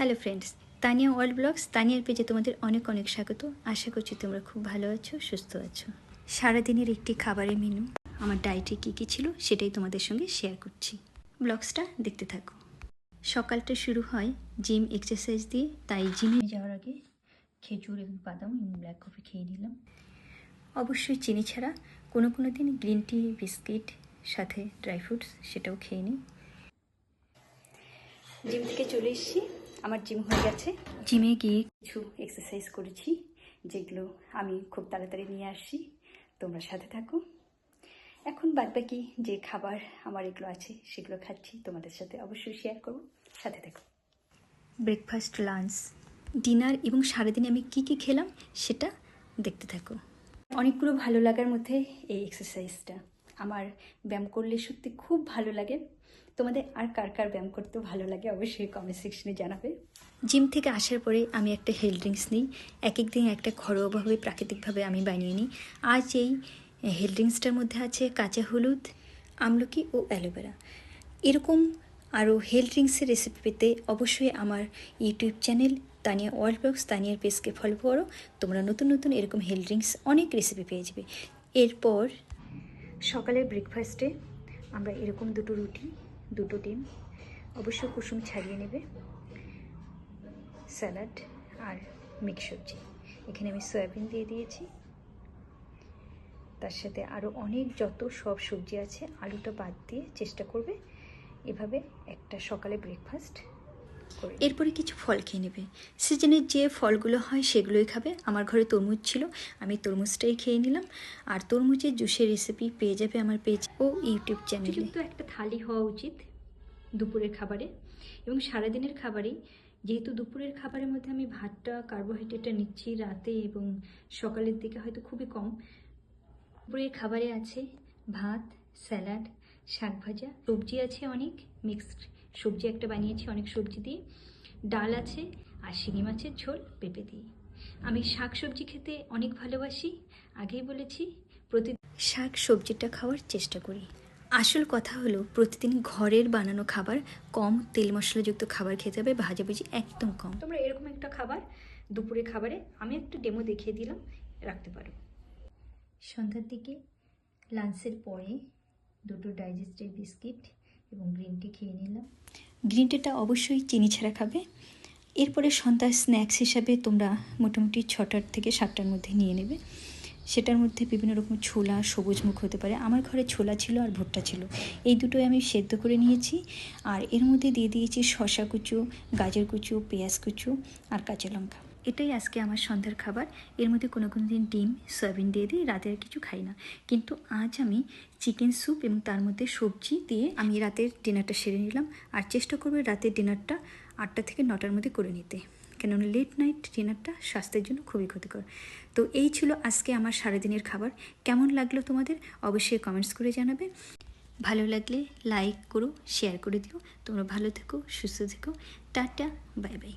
Hello friends, Tania world blogs তানিয়ার পেজে তোমাদের অনেক অনেক স্বাগত। আশা করছি তোমরা খুব ভালো আছো, সুস্থ আছো। সারাদিনের একটি খাবারের মেনু, আমার ডায়েটে কী কী ছিল সেটাই তোমাদের সঙ্গে শেয়ার করছি। ব্লগসটা দেখতে থাকো। সকালটা শুরু হয় জিম এক্সারসাইজ দিয়ে, তাই জিমে যাওয়ার আগে খেজুর এবং বাদাম এবং ব্ল্যাক কফি খেয়ে নিলাম। অবশ্যই চিনি ছাড়া, কোনো কোনো দিন গ্রিন টি, বিস্কিট, সাথে ড্রাই ফ্রুটস সেটাও খেয়ে নিই। জিম থেকে চলে এসেছি, আমার জিম হয়ে গেছে। জিমে গিয়ে কিছু এক্সারসাইজ করেছি, যেগুলো আমি খুব তাড়াতাড়ি নিয়ে আসছি, তোমরা সাথে থাকো। এখন বাদবাকি যে খাবার আমার এগুলো আছে সেগুলো খাচ্ছি, তোমাদের সাথে অবশ্যই শেয়ার করব, সাথে থাকো। ব্রেকফাস্ট, লাঞ্চ, ডিনার এবং সারাদিনে আমি কি কি খেলাম সেটা দেখতে থাকো। অনেকগুলো ভালো লাগার মধ্যে এই এক্সারসাইজটা। আমার ব্যায়াম করলে সত্যি খুব ভালো লাগে। তোমাদের আর কার কার ব্যায়াম করতেও ভালো লাগে অবশ্যই কমেন্ট সেকশনে জানাবে। জিম থেকে আসার পরে আমি একটা হেলথ ড্রিঙ্কস নিই। এক এক দিন একটা ঘরোয়াভাবে প্রাকৃতিকভাবে আমি বানিয়ে নিই। আজ এই হেলথ ড্রিঙ্কসটার মধ্যে আছে কাঁচা হলুদ, আমলকি ও অ্যালোভেরা। এরকম আরও হেলথ ড্রিঙ্কসের রেসিপি পেতে অবশ্যই আমার YouTube channel Tania world blogs তানিয়ার পেজকে ফলো করো। তোমরা নতুন নতুন এরকম হেলথ ড্রিঙ্কস অনেক রেসিপি পেয়ে যাবে। এরপর সকালের ব্রেকফাস্টে আমরা এরকম দুটো রুটি, দুটো ডিম, অবশ্য কুসুম ছাড়িয়ে নেবে, স্যালাড আর মিক্স সবজি। এখানে আমি সয়াবিন দিয়ে দিয়েছি, তার সাথে আরও অনেক যত সব সবজি আছে আলুটা বাদ দিয়ে চেষ্টা করবে এভাবে একটা সকালে ব্রেকফাস্ট করে। এরপরে কিছু ফল খেয়ে নেবে, সিজনের যে ফলগুলো হয় সেগুলোই খাবে। আমার ঘরে তরমুজ ছিল, আমি তরমুজটাই খেয়ে নিলাম। আর তরমুজের জুসের রেসিপি পেয়ে যাবে আমার পেজ ও ইউটিউব চ্যানেলে। তো একটা থালি হওয়া উচিত দুপুরের খাবারে এবং সারাদিনের খাবারেই। যেহেতু দুপুরের খাবারের মধ্যে আমি ভাতটা, কার্বোহাইড্রেটটা নিচ্ছি রাতে এবং সকালের দিকে হয়তো খুবই কম। দুপুরের খাবারে আছে ভাত, স্যালাড, শাক ভাজা, সবজি আছে অনেক, মিক্সড সবজি একটা বানিয়েছি অনেক সবজি দিয়ে, ডাল আছে আর শিঙি মাছের ঝোল পেঁপে দিয়ে। আমি শাক সবজি খেতে অনেক ভালোবাসি, আগেই বলেছি। শাক সবজিটা খাওয়ার চেষ্টা করি। আসল কথা হলো প্রতিদিন ঘরের বানানো খাবার, কম তেল মশলাযুক্ত খাবার খেতে হবে, ভাজাভুজি একদম কম। তোমরা এরকম একটা খাবার দুপুরের খাবারে আমি একটা ডেমো দেখিয়ে দিলাম, রাখতে পারো। সন্ধ্যার দিকে লাঞ্চের পরে দুটো ডাইজেস্টেড বিস্কিট এবং গ্রিন টি খেয়ে নিলাম। গ্রিন টিটা অবশ্যই চিনি ছাড়া খাবে। এরপরে সন্ধ্যার স্ন্যাক্স হিসাবে তোমরা মোটামুটি 6টার থেকে 7টার মধ্যে নিয়ে নেবে। সেটার মধ্যে বিভিন্ন রকম ছোলা, সবুজ মুখ হতে পারে। আমার ঘরে ছোলা ছিল আর ভুট্টা ছিল, এই দুটোই আমি সেদ্ধ করে নিয়েছি। আর এর মধ্যে দিয়ে দিয়েছি শসা কুচু, গাজর কুচু, পেঁয়াজ কুচু আর কাঁচা লঙ্কা। এটাই আজকে আমার সন্ধ্যার খাবার। এর মধ্যে কোনো কোনো দিন ডিম, সয়াবিন দিয়ে দিই, রাতে আর কিছু খাই না। কিন্তু আজ আমি চিকেন স্যুপ এবং তার মধ্যে সবজি দিয়ে আমি রাতের ডিনারটা সেরে নিলাম। আর চেষ্টা করবো রাতের ডিনারটা 8টা থেকে 9টার মধ্যে করে নিতে, কেননা লেট নাইট ডিনারটা স্বাস্থ্যের জন্য খুবই ক্ষতিকর। তো এই ছিল আজকে আমার সারাদিনের খাবার। কেমন লাগলো তোমাদের অবশ্যই কমেন্টস করে জানাবে। ভালো লাগলে লাইক করো, শেয়ার করে দিও। তোমরা ভালো থেকো, সুস্থ থেকো। Tata, bye bye.